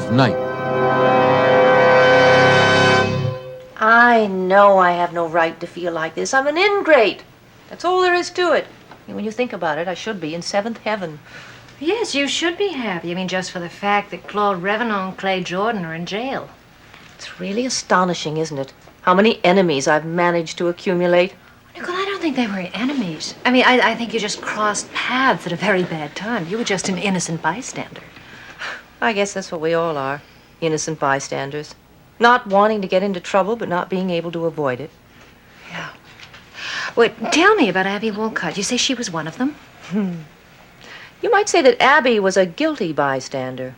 4th night. I know I have no right to feel like this. I'm an ingrate. That's all there is to it. And when you think about it, I should be in 7th heaven. Yes, you should be happy. I mean, just for the fact that Claude Revenant and Clay Jordan are in jail. It's really astonishing, isn't it? How many enemies I've managed to accumulate. Nicole, I don't think they were enemies. I mean, I think you just crossed paths at a very bad time. You were just an innocent bystander. I guess that's what we all are. Innocent bystanders. Not wanting to get into trouble, but not being able to avoid it. Yeah. Wait, tell me about Abby Wolcott. You say she was one of them? You might say that Abby was a guilty bystander.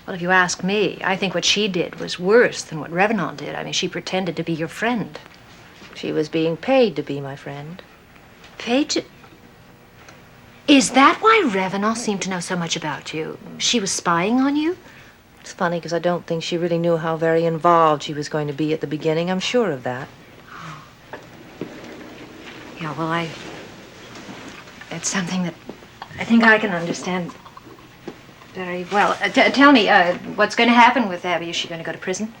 Well, if you ask me, I think what she did was worse than what Revenant did. I mean, she pretended to be your friend. She was being paid to be my friend. Paid to... Is that why Revenant seemed to know so much about you? She was spying on you? It's funny, because I don't think she really knew how very involved she was going to be at the beginning. I'm sure of that. Yeah, well, it's something that I think I can understand very well. Tell me, what's going to happen with Abby? Is she going to go to prison?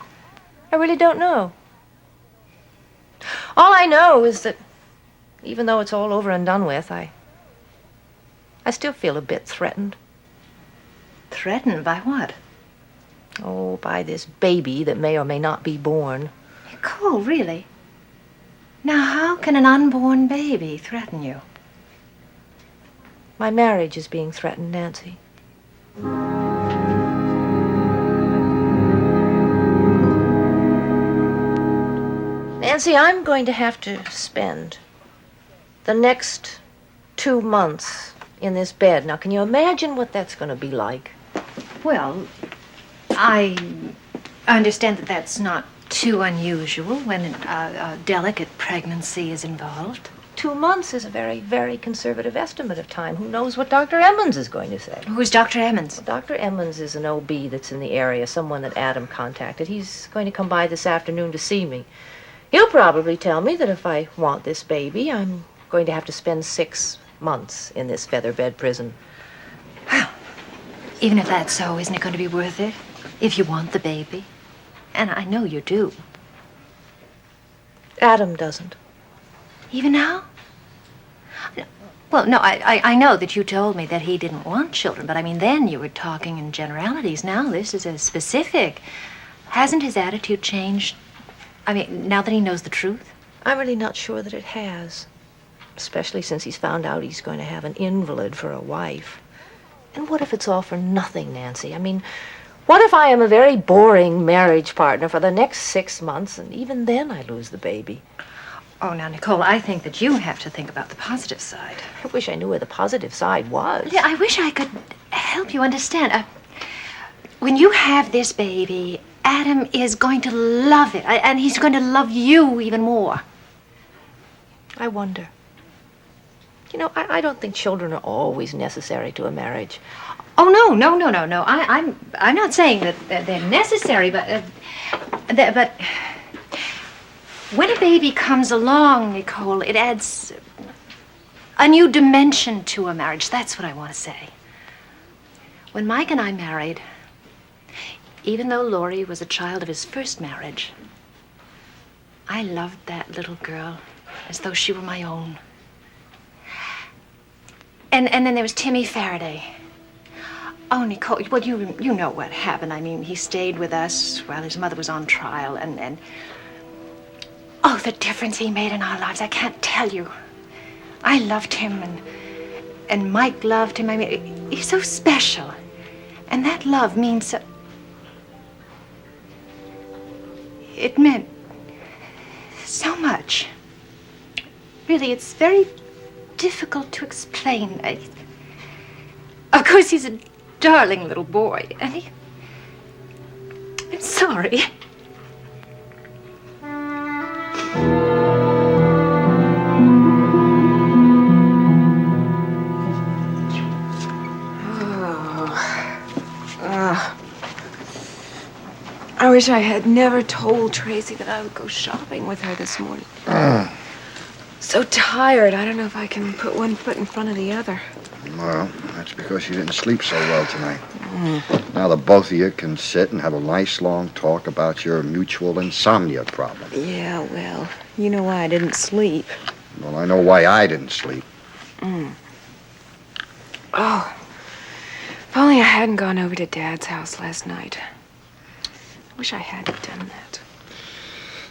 I really don't know. All I know is that even though it's all over and done with, I still feel a bit threatened. Threatened by what? Oh, by this baby that may or may not be born. Nicole, really? Now, how can an unborn baby threaten you? My marriage is being threatened, Nancy. Nancy, I'm going to have to spend the next 2 months in this bed. Now, can you imagine what that's going to be like? Well, I understand that that's not too unusual when a delicate pregnancy is involved. 2 months is a very, very conservative estimate of time. Who knows what Dr. Emmons is going to say? Who's Dr. Emmons? Well, Dr. Emmons is an OB that's in the area, someone that Adam contacted. He's going to come by this afternoon to see me. He'll probably tell me that if I want this baby, I'm going to have to spend 6 months in this featherbed prison. Well, even if that's so, isn't it going to be worth it? If you want the baby. And I know you do. Adam doesn't. Even now? Well, no, I know that you told me that he didn't want children, but I mean, then you were talking in generalities. Now this is as specific. Hasn't his attitude changed? I mean, now that he knows the truth? I'm really not sure that it has. Especially since he's found out he's going to have an invalid for a wife. And what if it's all for nothing, Nancy? I mean, what if I am a very boring marriage partner for the next 6 months, and even then I lose the baby? Oh, now, Nicole, I think that you have to think about the positive side. I wish I knew where the positive side was. Yeah, I wish I could help you understand. When you have this baby, Adam is going to love it, and he's going to love you even more. I wonder. You know, I don't think children are always necessary to a marriage. Oh, no. I'm not saying that they're necessary, but when a baby comes along, Nicole, it adds a new dimension to a marriage. That's what I want to say. When Mike and I married, even though Laurie was a child of his first marriage, I loved that little girl as though she were my own. And then there was Timmy Faraday. Oh, Nicole, well, you know what happened. I mean, he stayed with us while his mother was on trial, and oh, the difference he made in our lives, I can't tell you. I loved him, and Mike loved him. I mean, he's so special. And that love means so... It meant so much. Really, it's very difficult to explain. Of course, he's a darling little boy, and I'm sorry. I wish I had never told Tracy that I would go shopping with her this morning. So tired, I don't know if I can put one foot in front of the other. Well, that's because you didn't sleep so well tonight. Now the both of you can sit and have a nice long talk about your mutual insomnia problem. Yeah, well, you know why I didn't sleep. Well, I know why I didn't sleep. Oh, if only I hadn't gone over to Dad's house last night. I wish I hadn't done that.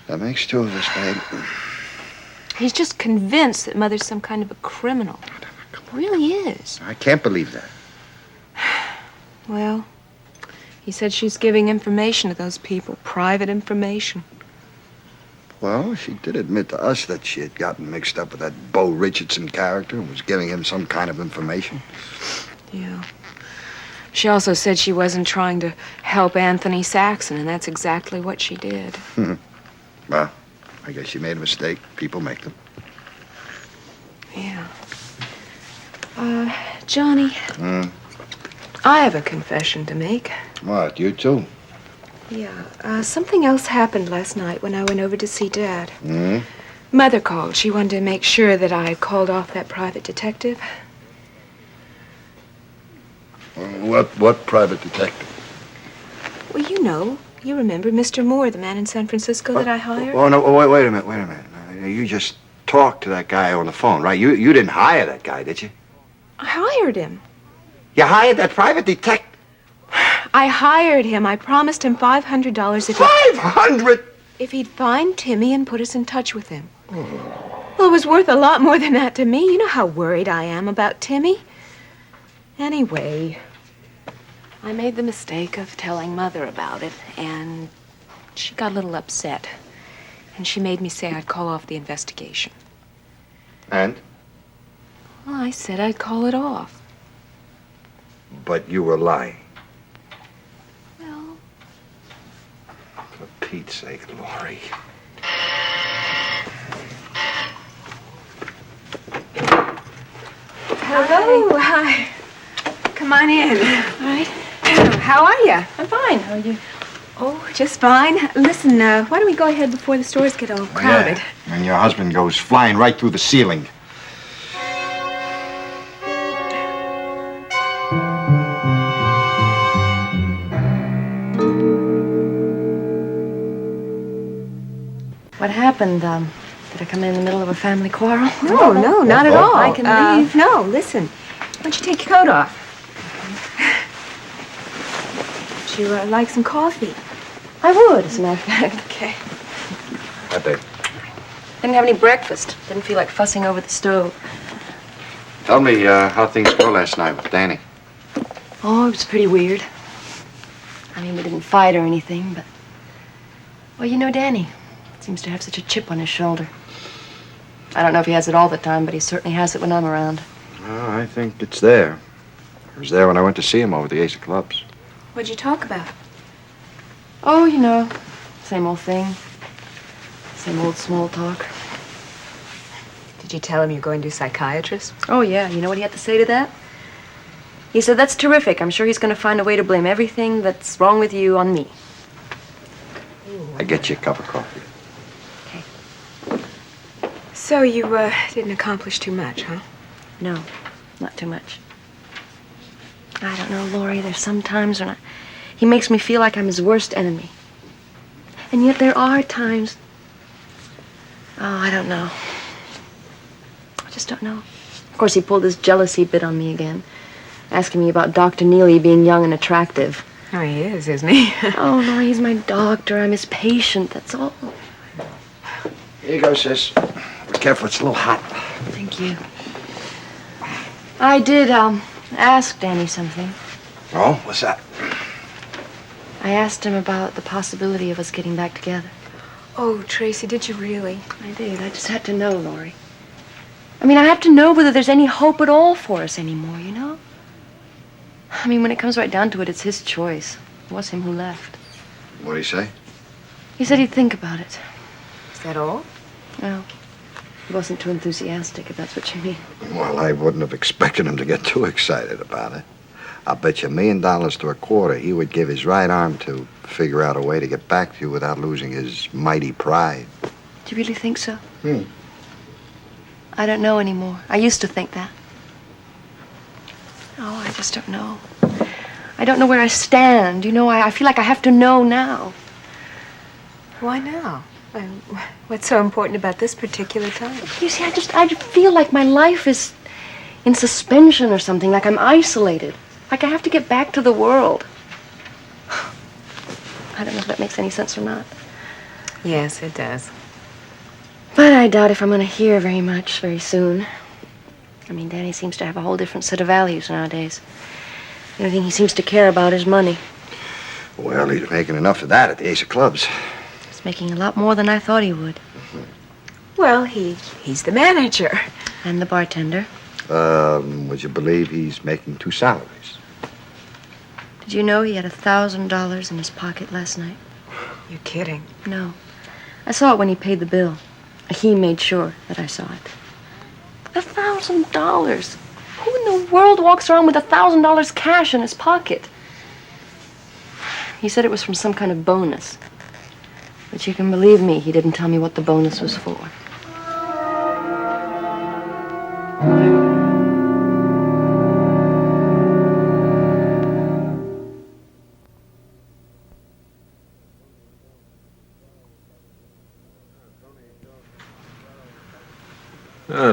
That makes two of us, babe. He's just convinced that Mother's some kind of a criminal. Really is. I can't believe that. Well, he said she's giving information to those people, private information. Well, she did admit to us that she had gotten mixed up with that Beau Richardson character and was giving him some kind of information. Yeah. She also said she wasn't trying to help Anthony Saxon, and that's exactly what she did. Well, I guess she made a mistake. People make them. Yeah. Johnny. I have a confession to make. What, you too? Yeah, something else happened last night when I went over to see Dad. Mother called. She wanted to make sure that I had called off that private detective. What private detective? Well, you remember Mr. Moore, the man in San Francisco that I hired? Oh, no, wait a minute. You just talked to that guy on the phone, right? You didn't hire that guy, did you? I hired him. You hired that private detective? I hired him. I promised him $500 if $500? if he'd find Timmy and put us in touch with him. Well, it was worth a lot more than that to me. You know how worried I am about Timmy. Anyway, I made the mistake of telling Mother about it, and she got a little upset. And she made me say I'd call off the investigation. And? Well, I said I'd call it off. But you were lying. Well, For Pete's sake, Laurie. hello. Hi. Come on in. All right. How are you? I'm fine. How are you? Oh, just fine. Listen, why don't we go ahead before the stores get all crowded? Yeah. And your husband goes flying right through the ceiling. What happened? Did I come in the middle of a family quarrel? No, not at all. I can leave. No, listen. Why don't you take your coat off? Would you like some coffee? I would, as a matter of fact. Okay. Hi, babe. Didn't have any breakfast. Didn't feel like fussing over the stove. Tell me how things go last night with Danny. Oh, it was pretty weird. I mean, we didn't fight or anything, but... Well, you know Danny. Seems to have such a chip on his shoulder. I don't know if he has it all the time, but he certainly has it when I'm around. Well, I think it's there. It was there when I went to see him over the Ace of Clubs. What'd you talk about? Oh, you know, same old thing. Same old small talk. Did you tell him you're going to a psychiatrist? Oh, yeah. You know what he had to say to that? He said, that's terrific. I'm sure he's going to find a way to blame everything that's wrong with you on me. I get you a cup of coffee. So you, didn't accomplish too much, huh? No, not too much. I don't know, Laurie. There's some times when he makes me feel like I'm his worst enemy. And yet there are times... Oh, I don't know. I just don't know. Of course, he pulled this jealousy bit on me again, asking me about Dr. Neely being young and attractive. Oh, he is, isn't he? Oh, Laurie, he's my doctor. I'm his patient, that's all. Here you go, sis. Be careful, it's a little hot. Thank you. I did, ask Danny something. Oh, what's that? I asked him about the possibility of us getting back together. Oh, Tracy, did you really? I did. I just had to know, Laurie. I mean, I have to know whether there's any hope at all for us anymore, you know? I mean, when it comes right down to it, it's his choice. It was him who left. What'd he say? He said he'd think about it. Is that all? Well, he wasn't too enthusiastic, if that's what you mean. Well, I wouldn't have expected him to get too excited about it. I'll bet you $1 million to a quarter he would give his right arm to figure out a way to get back to you without losing his mighty pride. Do you really think so? I don't know anymore. I used to think that. Oh, I just don't know. I don't know where I stand. You know, I feel like I have to know now. Why now? What's so important about this particular time? You see, I just feel like my life is in suspension or something, like I'm isolated. Like I have to get back to the world. I don't know if that makes any sense or not. Yes, it does. But I doubt if I'm going to hear very much very soon. I mean, Danny seems to have a whole different set of values nowadays. The only thing he seems to care about is money. Well, he's making enough of that at the Ace of Clubs. He's making a lot more than I thought he would. Well, he's the manager. And the bartender. Would you believe he's making 2 salaries? Did you know he had $1,000 in his pocket last night? You're kidding. No. I saw it when he paid the bill. He made sure that I saw it. $1,000. Who in the world walks around with $1,000 cash in his pocket? He said it was from some kind of bonus. But you can believe me, he didn't tell me what the bonus was for.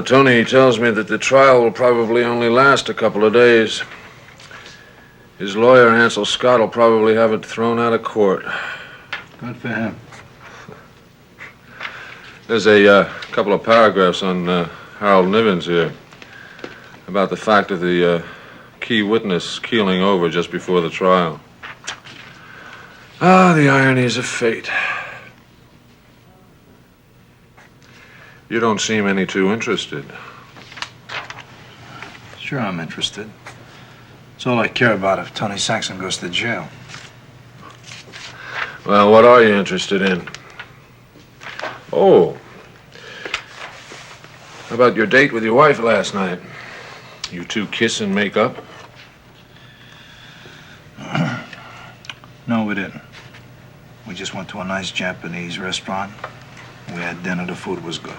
Tony tells me that the trial will probably only last a couple of days. His lawyer, Hansel Scott, will probably have it thrown out of court. Good for him. There's a couple of paragraphs on Harold Nivens here about the fact of the key witness keeling over just before the trial. Ah, the ironies of fate. You don't seem any too interested. Sure, I'm interested. It's all I care about if Tony Saxon goes to jail. Well, what are you interested in? Oh. How about your date with your wife last night? You two kiss and make up? No, we didn't. We just went to a nice Japanese restaurant. We had dinner. The food was good.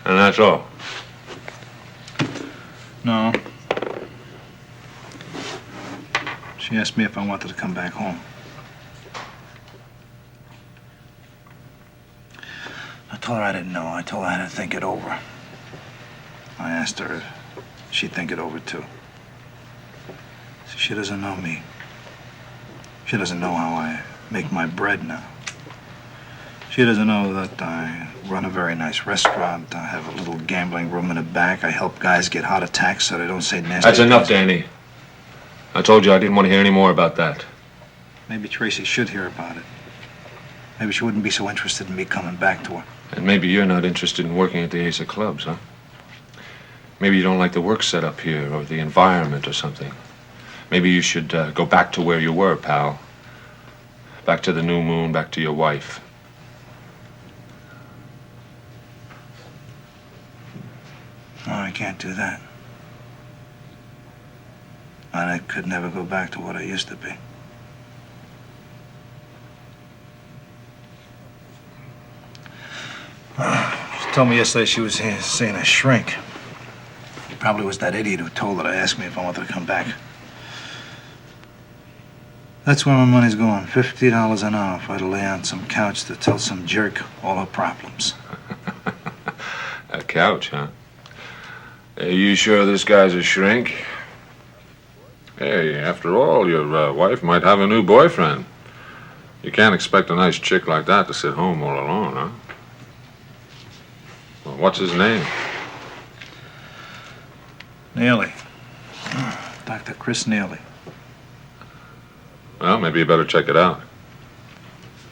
And that's all? No. She asked me if I wanted to come back home. I told her I didn't know. I told her I had to think it over. I asked her if she'd think it over, too. See, she doesn't know me. She doesn't know how I make my bread now. She doesn't know that I run a very nice restaurant. I have a little gambling room in the back. I help guys get heart attacks so they don't say nasty That's enough, things. Danny. I told you I didn't want to hear any more about that. Maybe Tracy should hear about it. Maybe she wouldn't be so interested in me coming back to her. And maybe you're not interested in working at the Ace of Clubs, huh? Maybe you don't like the work set up here or the environment or something. Maybe you should go back to where you were, pal. Back to the new moon, back to your wife. No, I can't do that. And I could never go back to what I used to be. She told me yesterday she was seeing a shrink. It probably was that idiot who told her to ask me if I wanted to come back. That's where my money's going. $50 an hour if I had to lay on some couch to tell some jerk all her problems. A couch, huh? Are you sure this guy's a shrink? Hey, after all, your wife might have a new boyfriend. You can't expect a nice chick like that to sit home all alone, huh? Well, what's his name? Neely. Dr. Chris Neely. Well, maybe you better check it out.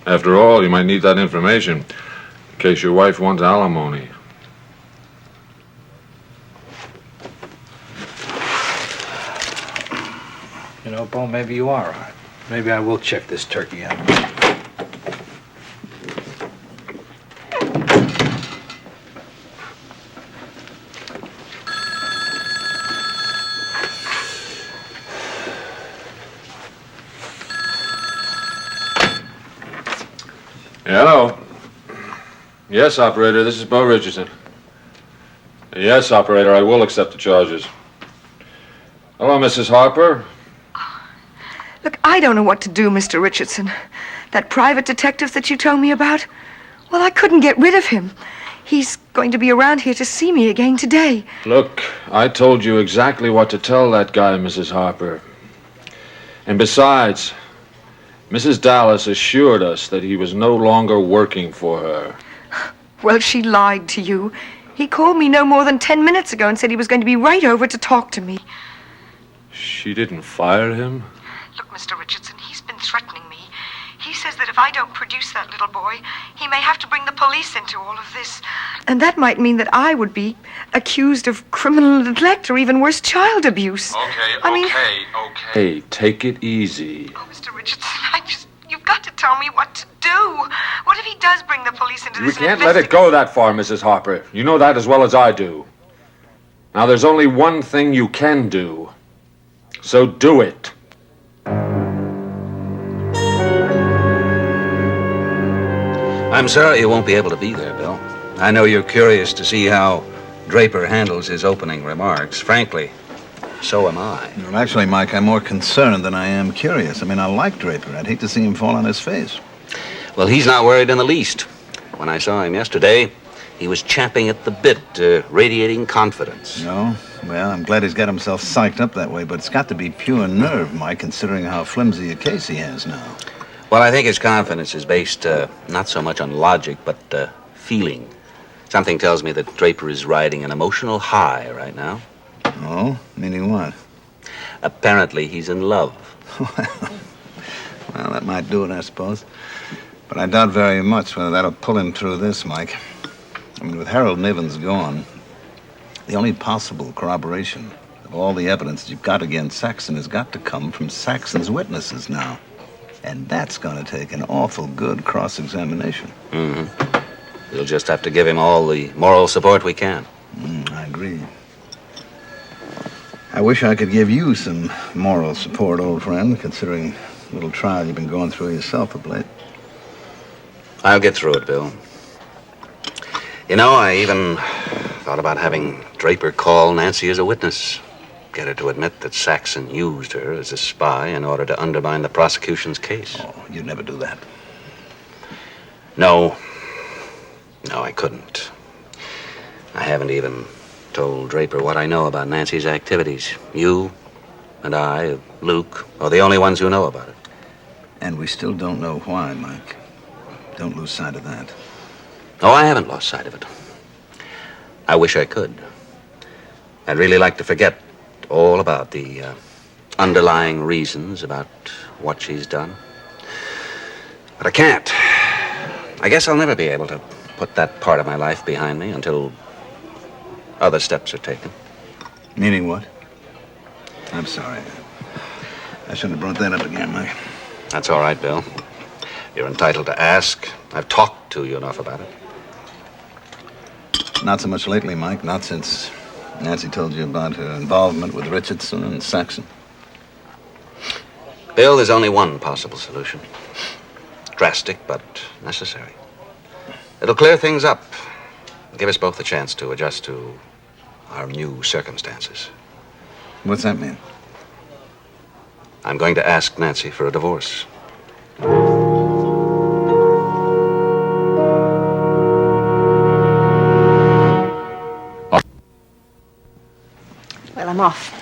After all, you might need that information in case your wife wants alimony. You know, Beau, maybe you are right. Maybe I will check this turkey out. Hello. Yes, operator, this is Beau Richardson. Yes, operator, I will accept the charges. Hello, Mrs. Harper. Look, I don't know what to do, Mr. Richardson. That private detective that you told me about, well, I couldn't get rid of him. He's going to be around here to see me again today. Look, I told you exactly what to tell that guy, Mrs. Harper. And besides, Mrs. Dallas assured us that he was no longer working for her. Well, she lied to you. He called me no more than 10 minutes ago and said he was going to be right over to talk to me. She didn't fire him? Look, Mr. Richardson, he's been threatening me. He says that if I don't produce that little boy, he may have to bring the police into all of this. And that might mean that I would be accused of criminal neglect or even worse, child abuse. Okay, take it easy. Oh, Mr. Richardson, you've got to tell me what to do. What if he does bring the police into We this? can't let it go that far, Mrs. Harper. You know that as well as I do. Now, there's only one thing you can do. So do it. I'm sorry you won't be able to be there, Bill. I know you're curious to see how Draper handles his opening remarks. Frankly, so am I. Well, actually, Mike, I'm more concerned than I am curious. I mean, I like Draper. I'd hate to see him fall on his face. Well, he's not worried in the least. When I saw him yesterday, he was champing at the bit, radiating confidence. No? Well, I'm glad he's got himself psyched up that way, but it's got to be pure nerve, Mike, considering how flimsy a case he has now. Well, I think his confidence is based not so much on logic, but feeling. Something tells me that Draper is riding an emotional high right now. Oh? Meaning what? Apparently, he's in love. Well, that might do it, I suppose. But I doubt very much whether that'll pull him through this, Mike. I mean, with Harold Nivens gone, the only possible corroboration of all the evidence that you've got against Saxon has got to come from Saxon's witnesses now. And that's going to take an awful good cross-examination. Mm-hmm. We'll just have to give him all the moral support we can. I agree. I wish I could give you some moral support, old friend, considering the little trial you've been going through yourself of late. I'll get through it, Bill. You know, I even thought about having Draper call Nancy as a witness. Get her to admit that Saxon used her as a spy in order to undermine the prosecution's case. Oh, you'd never do that. No, I couldn't. I haven't even told Draper what I know about Nancy's activities. You and I, Luke, are the only ones who know about it. And we still don't know why, Mike. Don't lose sight of that. Oh, I haven't lost sight of it. I wish I could. I'd really like to forget all about the underlying reasons about what she's done. But I can't. I guess I'll never be able to put that part of my life behind me until other steps are taken. Meaning what? I'm sorry. I shouldn't have brought that up again, Mike. That's all right, Bill. You're entitled to ask. I've talked to you enough about it. Not so much lately, Mike. Not since Nancy told you about her involvement with Richardson and Saxon. Bill, there's only one possible solution. Drastic, but necessary. It'll clear things up. Give us both a chance to adjust to our new circumstances. What's that mean? I'm going to ask Nancy for a divorce. Well, I'm off.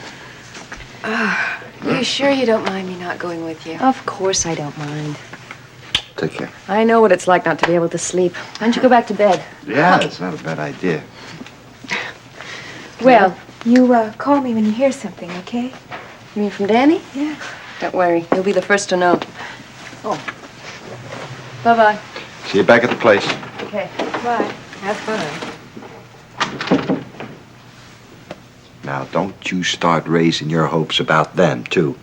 You sure you don't mind me not going with you? Of course I don't mind. Take care. I know what it's like not to be able to sleep. Why don't you go back to bed? Yeah, it's not a bad idea. Well, you call me when you hear something, okay? You mean from Danny? Yeah. Don't worry. You'll be the first to know. Oh. Bye-bye. See you back at the place. Okay. Bye. Have fun. Now, don't you start raising your hopes about them, too.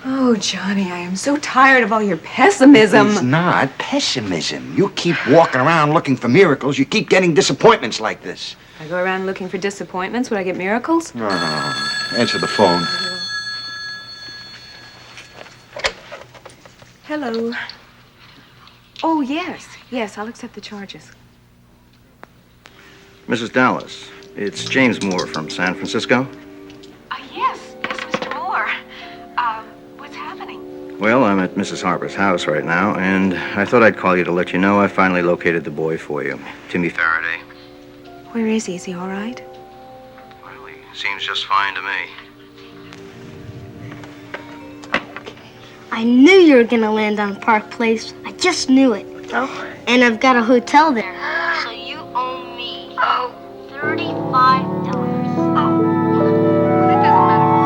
Oh, Johnny, I am so tired of all your pessimism. It's not pessimism. You keep walking around looking for miracles, you keep getting disappointments like this. I go around looking for disappointments. Would I get miracles? No. Answer the phone. Hello. Oh, yes. Yes, I'll accept the charges. Mrs. Dallas, it's James Moore from San Francisco. Yes, Mr. Moore. What's happening? Well, I'm at Mrs. Harper's house right now, and I thought I'd call you to let you know I finally located the boy for you, Timmy Faraday. Where is he? Is he all right? Well, he seems just fine to me. I knew you were gonna land on Park Place. I just knew it. Oh. And I've got a hotel there. So you owe me $35. Oh. Well, that doesn't matter.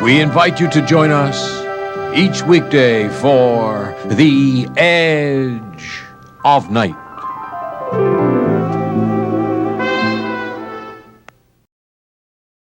We invite you to join us each weekday for The Edge of Night.